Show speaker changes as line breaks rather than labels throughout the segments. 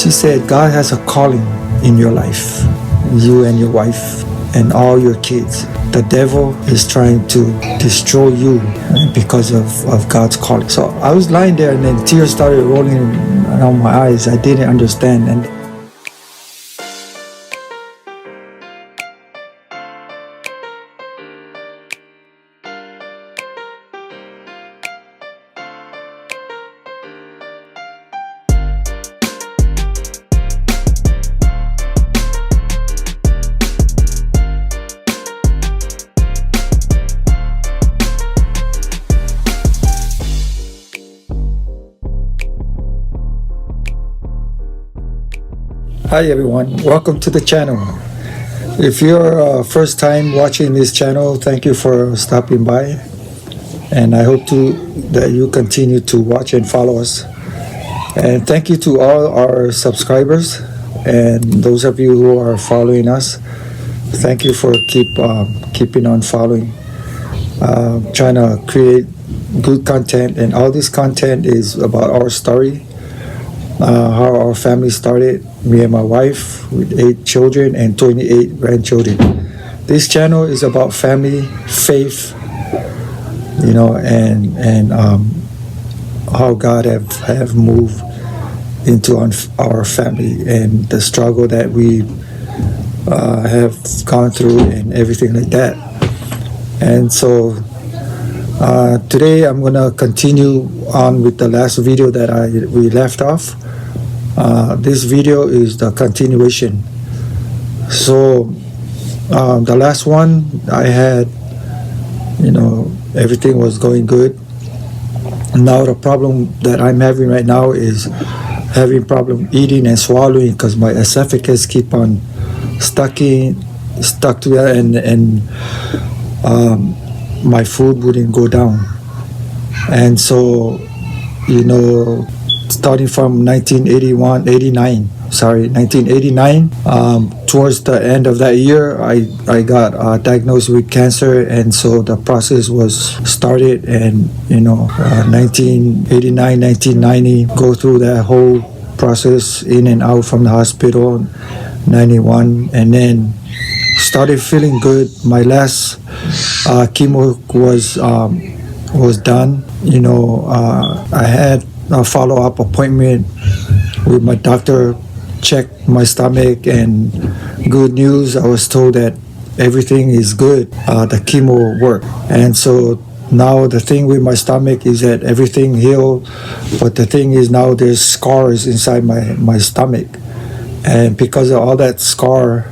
She said, God has a calling in your life, you and your wife and all your kids. The devil is trying to destroy you because of God's calling. So I was lying there and then tears started rolling around my eyes. I didn't understand. And hi everyone, welcome to the channel. If you're first time watching this channel, thank you for stopping by, and I hope that you continue to watch and follow us. And thank you to all our subscribers and those of you who are following us. Thank you for keeping on following. Trying to create good content, and all this content is about our story. How our family started, me and my wife with 8 children and 28 grandchildren. This channel is about family, faith, and how God have moved into our family and the struggle that we have gone through and everything like that. And so today I'm gonna continue on with the last video that we left off. This video is the continuation. So the last one I had, everything was going good. Now the problem that I'm having right now is having problem eating and swallowing because my esophagus keep on stuck to it, and my food wouldn't go down. And so, starting from 1989, towards the end of that year, I got diagnosed with cancer, and so the process was started. And 1989, 1990, go through that whole process in and out from the hospital. 91, and then started feeling good. My last chemo was done. I had a follow-up appointment with my doctor, checked my stomach, and good news, I was told that everything is good. The chemo worked. And so now the thing with my stomach is that everything healed, but the thing is now there's scars inside my stomach. And because of all that scar,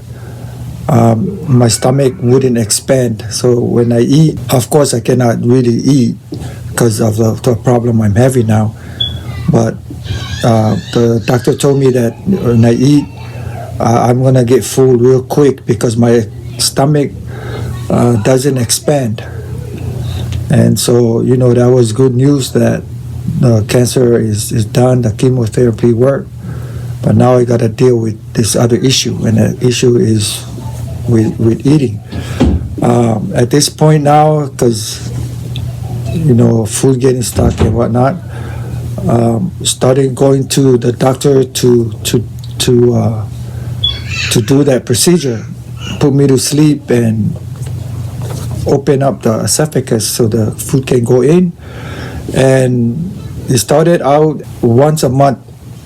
my stomach wouldn't expand. So when I eat, of course I cannot really eat because of the problem I'm having now. But the doctor told me that when I eat, I'm gonna get full real quick because my stomach doesn't expand. And so, that was good news that the cancer is done, the chemotherapy worked. But now I gotta deal with this other issue, and the issue is with eating. At this point now, because food getting stuck and whatnot, started going to the doctor to do that procedure, put me to sleep and open up the esophagus so the food can go in. And it started out once a month.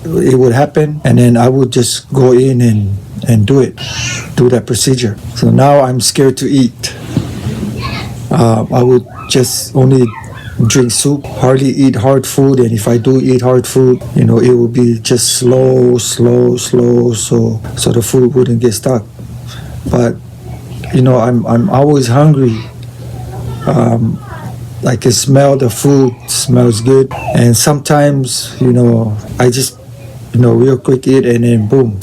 It would happen, and then I would just go in and do that procedure. So now I'm scared to eat. I would just only drink soup, hardly eat hard food, and if I do eat hard food, it would be just slow, so the food wouldn't get stuck. But I'm always hungry. I can smell the food, smells good, and sometimes I just real quick eat, and then boom,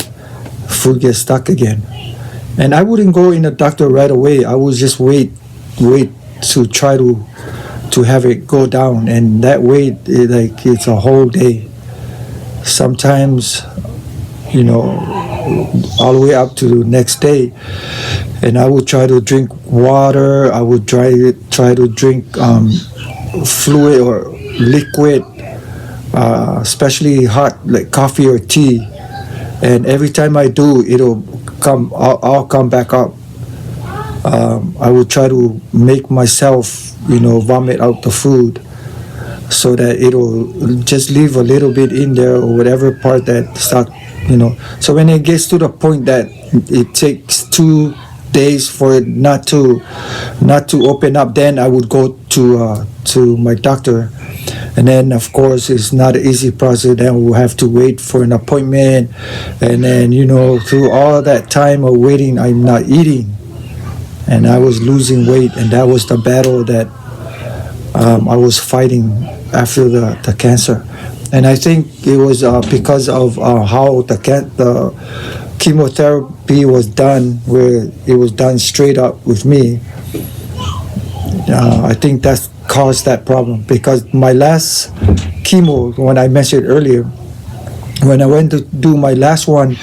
food gets stuck again. And I wouldn't go in the doctor right away. I would just wait to try to have it go down, and that wait, it's a whole day. Sometimes, all the way up to the next day. And I would try to drink water. I would try to drink fluid or liquid, especially hot, like coffee or tea. and every time I do, it'll come. I'll come back up. I will try to make myself, vomit out the food, so that it'll just leave a little bit in there or whatever part that stuck. So when it gets to the point that it takes 2 days for it not to open up, then I would go to my doctor. And then, of course, it's not an easy process. Then we'll have to wait for an appointment. And then, through all that time of waiting, I'm not eating. And I was losing weight. And that was the battle that I was fighting after the cancer. And I think it was because of how the chemotherapy was done, where it was done straight up with me. I think that caused that problem, because my last chemo, when I mentioned earlier, when I went to do my last one,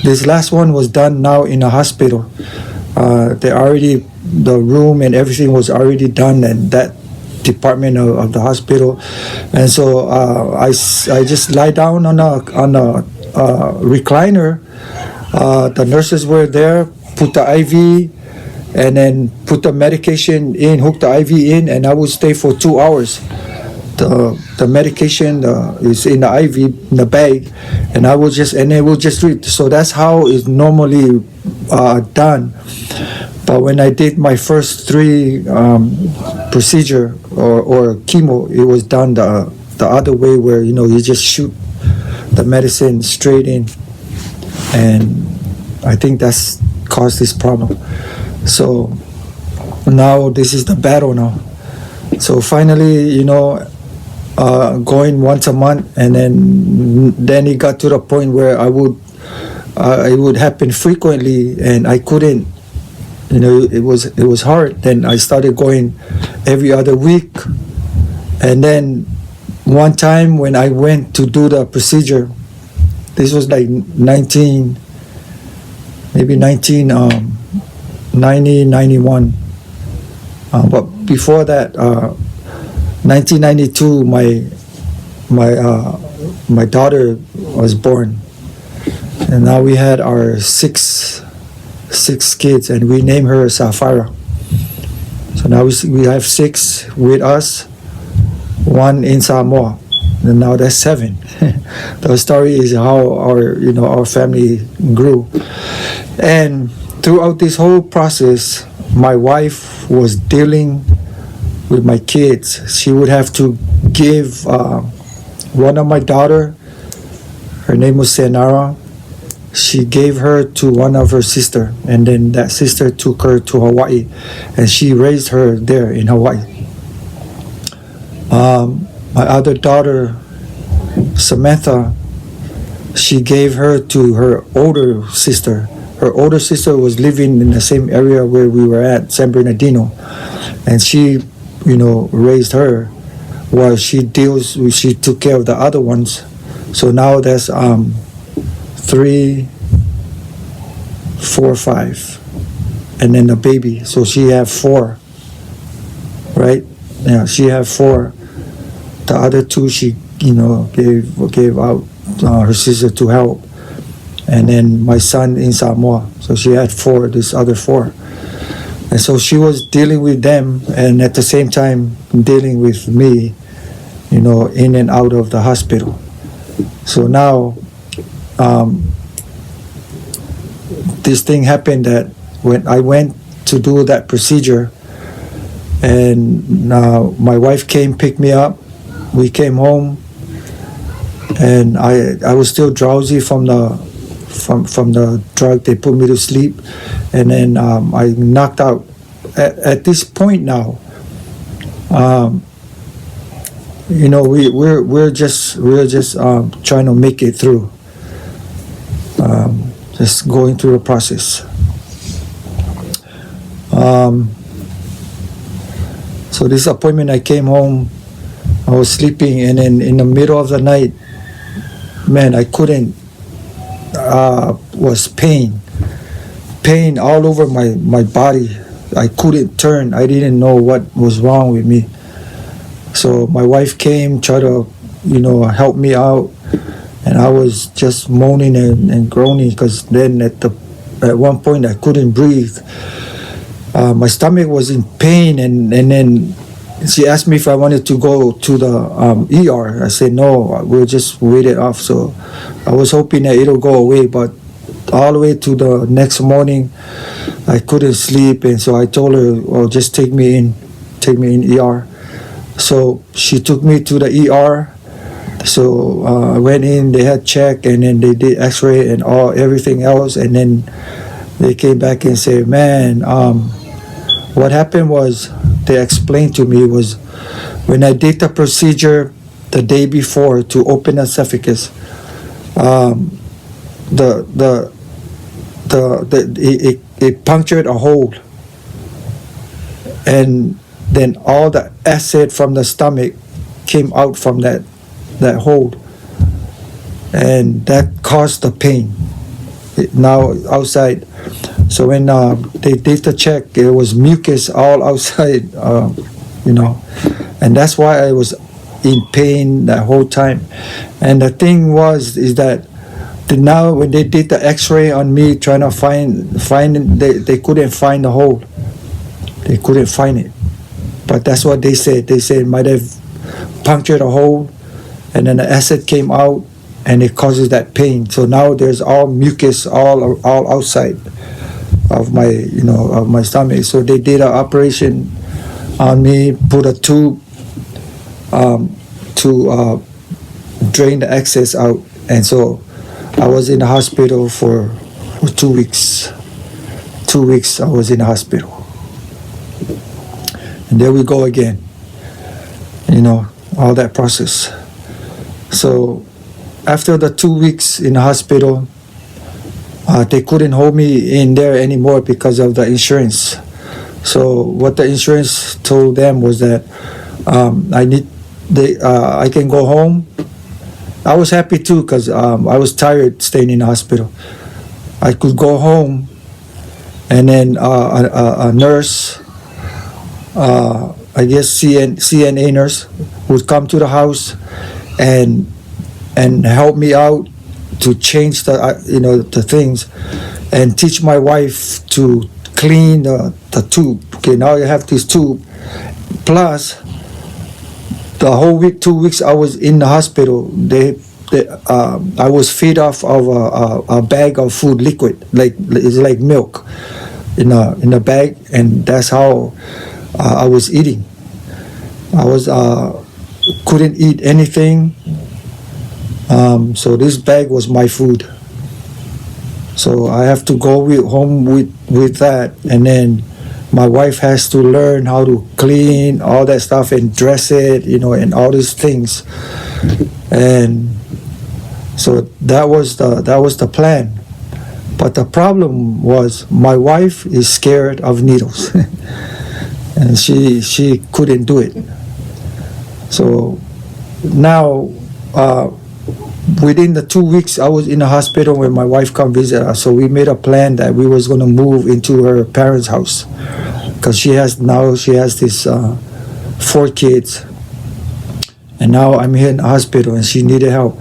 this last one was done now in a hospital. The room and everything was already done, and that department of the hospital. And so I just lie down on a recliner. The nurses were there, put the IV, and then put the medication in, hook the IV in, and I would stay for 2 hours. The medication is in the IV, in the bag, and it will just read. So that's how it's normally done. But when I did my first 3 procedure or chemo, it was done the other way, where you just shoot the medicine straight in, and I think that's caused this problem. So now this is the battle now. So finally, going once a month, and then it got to the point where it would happen frequently, and I couldn't. It was hard. Then I started going every other week, and then one time when I went to do the procedure, this was like 1991. But before that, 1992, my daughter was born, and now we had our six kids, and we named her Sapphira. So now we have 6 with us, 1 in Samoa, and now that's 7. The story is how our family grew. And throughout this whole process, my wife was dealing with my kids. She would have to give one of my daughter, her name was Senara, she gave her to one of her sister, and then that sister took her to Hawaii, and she raised her there in Hawaii. My other daughter, Samantha, she gave her to her older sister. Her older sister was living in the same area where we were at, San Bernardino, and she, raised her while she took care of the other ones. So now there's 3, 4, 5, and then the baby. So she have 4, right? Yeah, she have 4. The other 2 she gave out her sister to help, and then my son in Samoa. So she had 4, this other 4. And so she was dealing with them, and at the same time dealing with me, in and out of the hospital. So now, this thing happened that when I went to do that procedure, and my wife came, picked me up, we came home, and I was still drowsy from the drug. They put me to sleep, and then I knocked out. At this point now, we're just trying to make it through, just going through the process. So this appointment, I came home, I was sleeping, and then in the middle of the night, man, I couldn't, was pain all over my body. I couldn't turn. I didn't know what was wrong with me. So my wife came, tried to, help me out, and I was just moaning and groaning because then at one point I couldn't breathe. My stomach was in pain, and then she asked me if I wanted to go to the ER. I said no, we'll just wait it off. So I was hoping that it'll go away, but all the way to the next morning, I couldn't sleep, and so I told her, "Oh, just take me in ER." So she took me to the ER. So I went in, they had check, and then they did X-ray and everything else, and then they came back and said, "Man, what happened was," they explained to me, was when I did the procedure the day before to open the esophagus, it punctured a hole, and then all the acid from the stomach came out from that hole, and that caused the pain now outside. So when they did the check, it was mucus all outside, and that's why I was in pain that whole time. And the thing is that now when they did the X-ray on me, trying to find it, they couldn't find the hole. They couldn't find it. But that's what they said. They said it might have punctured a hole, and then the acid came out, and it causes that pain. So now there's all mucus all outside of my stomach. So they did an operation on me, put a tube to drain the excess out, and so I was in the hospital for 2 weeks. 2 weeks I was in the hospital. And there we go again. All that process. So after the 2 weeks in the hospital, they couldn't hold me in there anymore because of the insurance. So what the insurance told them was that I can go home. I was happy too because I was tired staying in the hospital. I could go home, and then a nurse, I guess CNA nurse, would come to the house and help me out to change the things, and teach my wife to clean the tube. Okay, now you have this tube. Plus, the whole week, 2 weeks I was in the hospital, I was fed off of a bag of food, liquid, it's like milk in a bag, and that's how I was eating. I couldn't eat anything. So this bag was my food. So I have to go home with that, and then my wife has to learn how to clean all that stuff and dress it, and all these things. And so that was the plan. But the problem was my wife is scared of needles, and she couldn't do it. So now, within the 2 weeks I was in the hospital when my wife come visit us, so we made a plan that we was going to move into her parents' house, because she has this 4 kids, and now I'm here in the hospital and she needed help.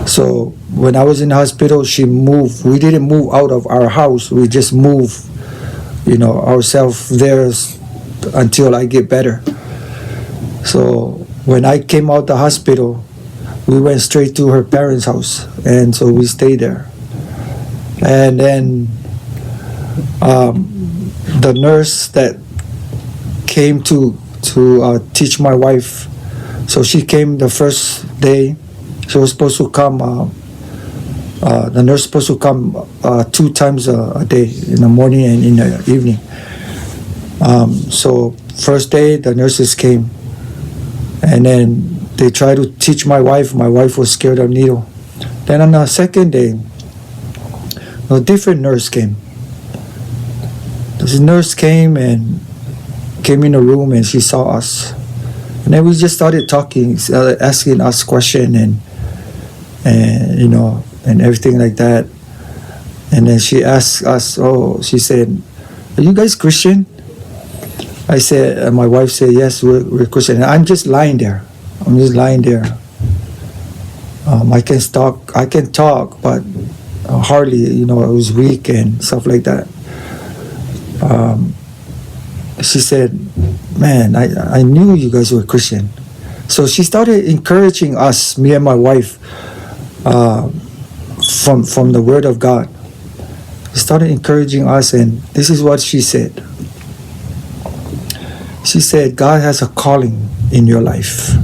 So when I was in the hospital, she moved. We didn't move out of our house, we just moved ourselves there until I get better. So when I came out the hospital, we went straight to her parents' house, and so we stayed there. And then the nurse that came to teach my wife, so she came the first day. She was supposed to come, the nurse supposed to come 2 times a day, in the morning and in the evening. So first day the nurses came, and then they tried to teach my wife. My wife was scared of needle. Then on the second day, a different nurse came. This nurse came in the room, and she saw us. And then we just started talking, asking us questions and everything like that. And then she asked us, she said, "Are you guys Christian?" I said, my wife said, "Yes, we're Christian." And I'm just lying there. I can talk, but hardly. You know, I was weak and stuff like that. She said, "Man, I knew you guys were Christian." So she started encouraging us, me and my wife, from the Word of God. She started encouraging us, and this is what she said. She said, "God has a calling in your life,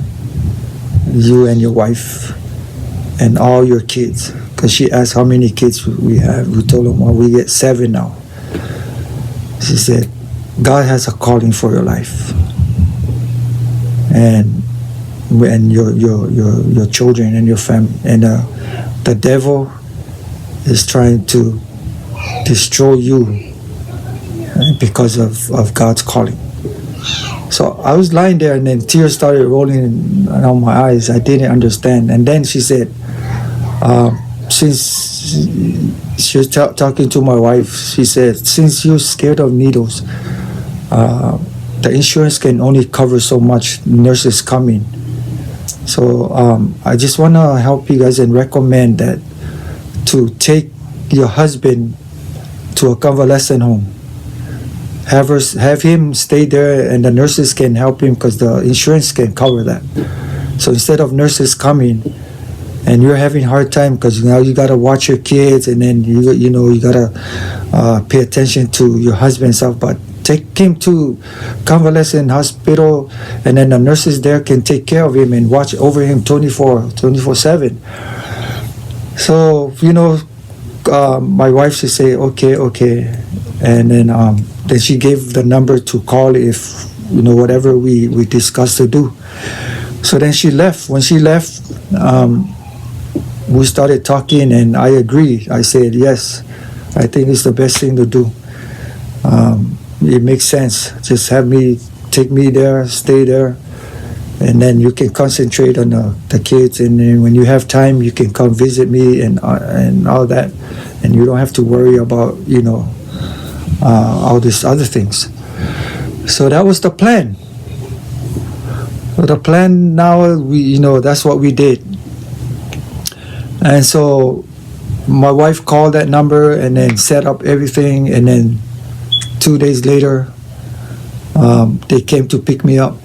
you and your wife, and all your kids." Because she asked how many kids we have. We told them, well, we get 7 now. She said, "God has a calling for your life, and your children and your family, and the devil is trying to destroy you because of God's calling." So I was lying there, and then tears started rolling down my eyes. I didn't understand. And then she said, since she was talking to my wife, she said, "Since you're scared of needles, the insurance can only cover so much. Nurses coming. So I just want to help you guys and recommend that to take your husband to a convalescent home. Have him stay there, and the nurses can help him because the insurance can cover that. So instead of nurses coming, and you're having a hard time because now you gotta watch your kids, and then you gotta pay attention to your husband and stuff, but take him to convalescent hospital, and then the nurses there can take care of him and watch over him 24/7. So my wife should say okay, and then she gave the number to call if whatever we discussed to do. So then she left. When she left, we started talking, and I agreed. I said, yes, I think it's the best thing to do. It makes sense. Just take me there, stay there, and then you can concentrate on the kids. And then when you have time, you can come visit me and all that, and you don't have to worry about all these other things. So that was the plan. So the plan now, that's what we did. And so my wife called that number and then set up everything, and then 2 days later, they came to pick me up.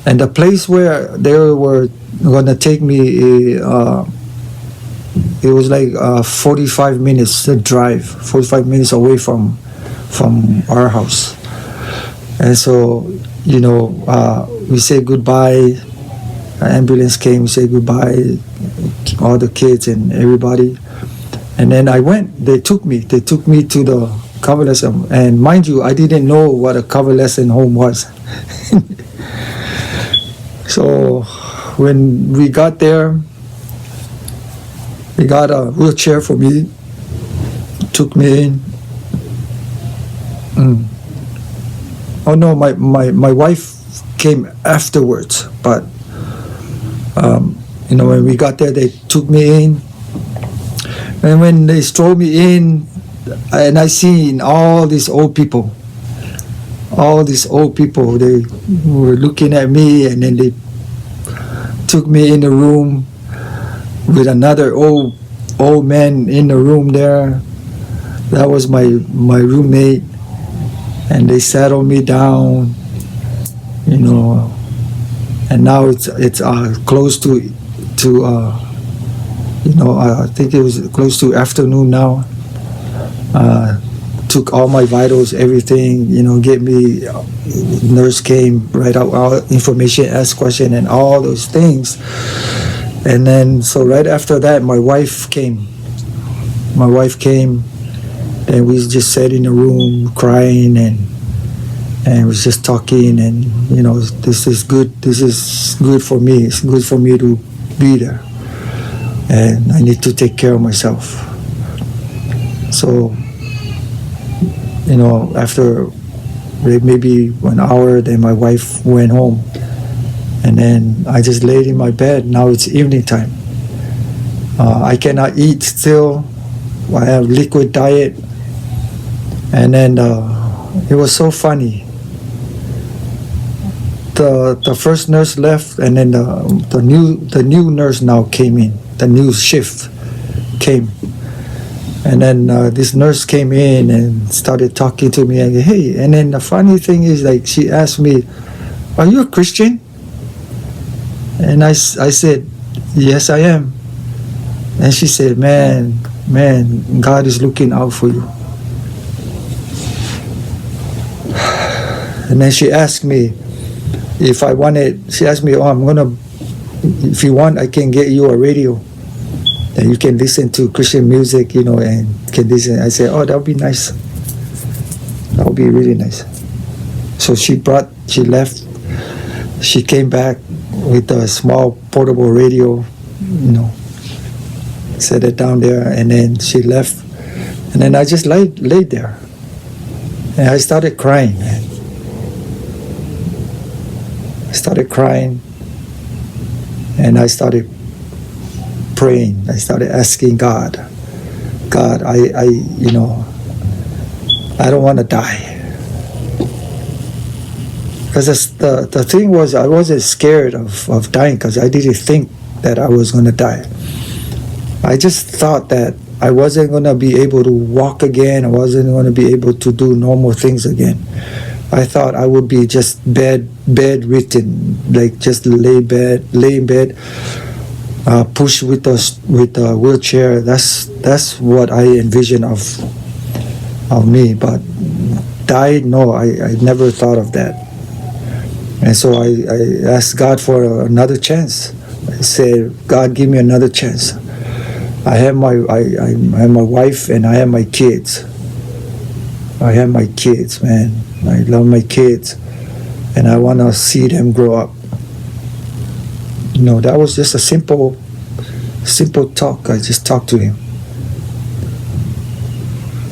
And the place where they were going to take me, it was like 45 minutes to drive, 45 minutes away from our house. And so, we said goodbye. An ambulance came, we said goodbye, all the kids and everybody. And then I went. They took me to the convalescent, and mind you, I didn't know what a convalescent home was. So when we got there, they got a wheelchair for me, took me in. Oh no, my wife came afterwards, but when we got there, they took me in. And when they strolled me in, and I seen all these old people, they were looking at me, and then they took me in the room with another old man in the room there. That was my roommate, and they settled me down, and now it's close to I think it was close to afternoon now. Took all my vitals, everything, get me, nurse came, write out all information, ask question, and all those things. And then, so right after that, my wife came, and we just sat in the room crying, and was just talking, and this is good for me, it's good for me to be there, and I need to take care of myself. So after maybe 1 hour, then my wife went home, and then I just laid in my bed. Now it's evening time. I cannot eat still. I have liquid diet, and then it was so funny. The first nurse left, and then the new nurse now came in. the new shift came. And then this nurse came in and started talking to me, and hey, and then the funny thing is, like, she asked me, "Are you a Christian?" And I said, "Yes, I am." And she said, man, God is looking out for you. And then she asked me if I wanted, she asked me, if you want, I can get you a radio that you can listen to Christian music, and can listen. I said, that would be nice. That would be really nice. So she left, she came back with a small portable radio, set it down there, and then she left. And then I just laid there. And I started crying, man. I started crying, and I started praying. I started asking God, I don't want to die. Because the thing was, I wasn't scared of dying, because I didn't think that I was going to die. I just thought that I wasn't going to be able to walk again. I wasn't going to be able to do normal things again. I thought I would be just bedridden, like just lay in bed, push with a wheelchair. That's what I envisioned of me. But died, no, I never thought of that. And so I asked God for another chance. I said, God, give me another chance. I have my wife, and I have my kids. I have my kids, man. I love my kids, and I want to see them grow up. That was just a simple talk. I just talked to him.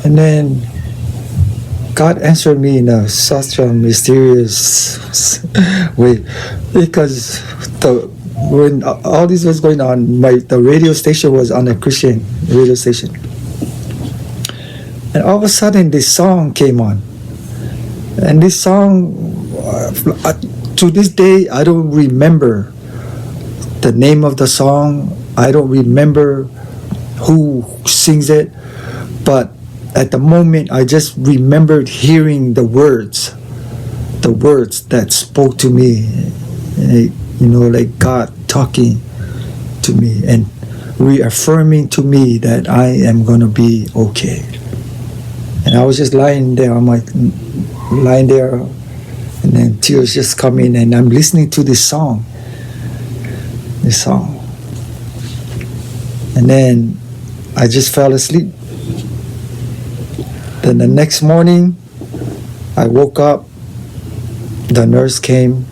And then God answered me in such a mysterious way, because when all this was going on, the radio station was on a Christian radio station, and all of a sudden this song came on, and this song, to this day, I don't remember the name of the song. I don't remember who sings it, but at the moment, I just remembered hearing the words that spoke to me, like God talking to me and reaffirming to me that I am going to be okay. And I was just lying there, and then tears just coming, and I'm listening to this song. And then I just fell asleep. Then the next morning, I woke up, the nurse came,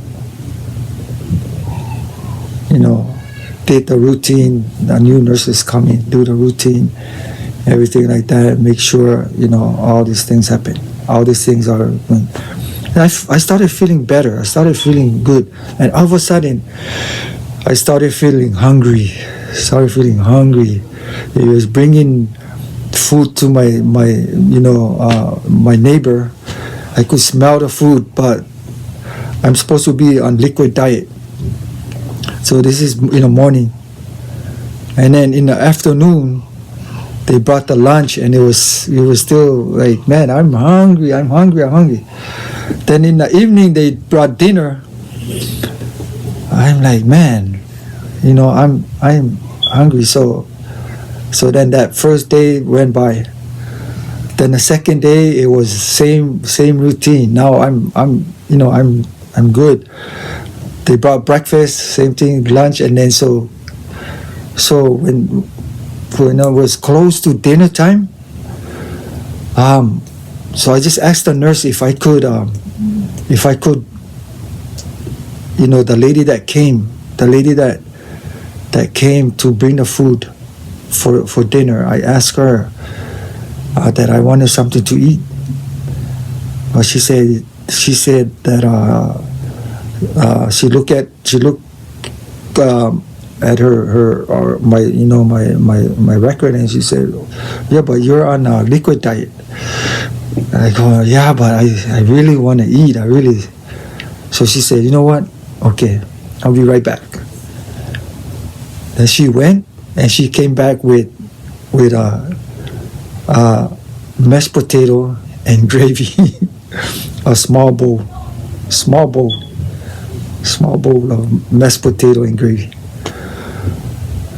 did the routine, the new nurses come in, do the routine, everything like that, make sure, all these things happen. All these things are, and I started feeling better, I started feeling good, and all of a sudden, I started feeling hungry. It was bringing food to my neighbor. I could smell the food, but I'm supposed to be on liquid diet. So this is in the morning, and then in the afternoon, they brought the lunch, and it was still like, man, I'm hungry. Then in the evening, they brought dinner. I'm like, man, I'm hungry. So then that first day went by. Then the second day, it was same routine. Now I'm good. They brought breakfast, same thing, lunch, and then so when it was close to dinner time, so I just asked the nurse if I could, the lady that came to bring the food for dinner, I asked her that I wanted something to eat. But she said that she looked at my record, and she said, yeah, but you're on a liquid diet. I go, yeah, but I really want to eat. So she said, you know what? Okay, I'll be right back. Then she went, and she came back with mashed potato and gravy, a small bowl of mashed potato and gravy.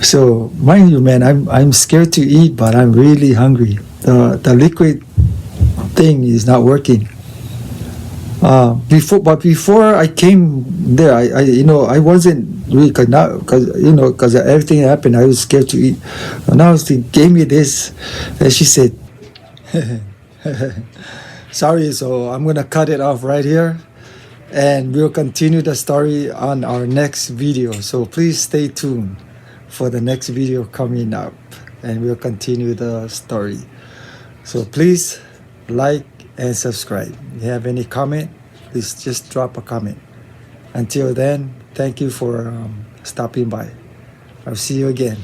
So mind you, man, I'm scared to eat, but I'm really hungry. The liquid thing is not working. Before I came there, I wasn't really, because everything happened, I was scared to eat. But now she gave me this, and she said, "Sorry, so I'm gonna cut it off right here, and we'll continue the story on our next video. So please stay tuned for the next video coming up, and we'll continue the story. So please like and subscribe. If you have any comment, please just drop a comment. Until then, thank you for stopping by. I'll see you again.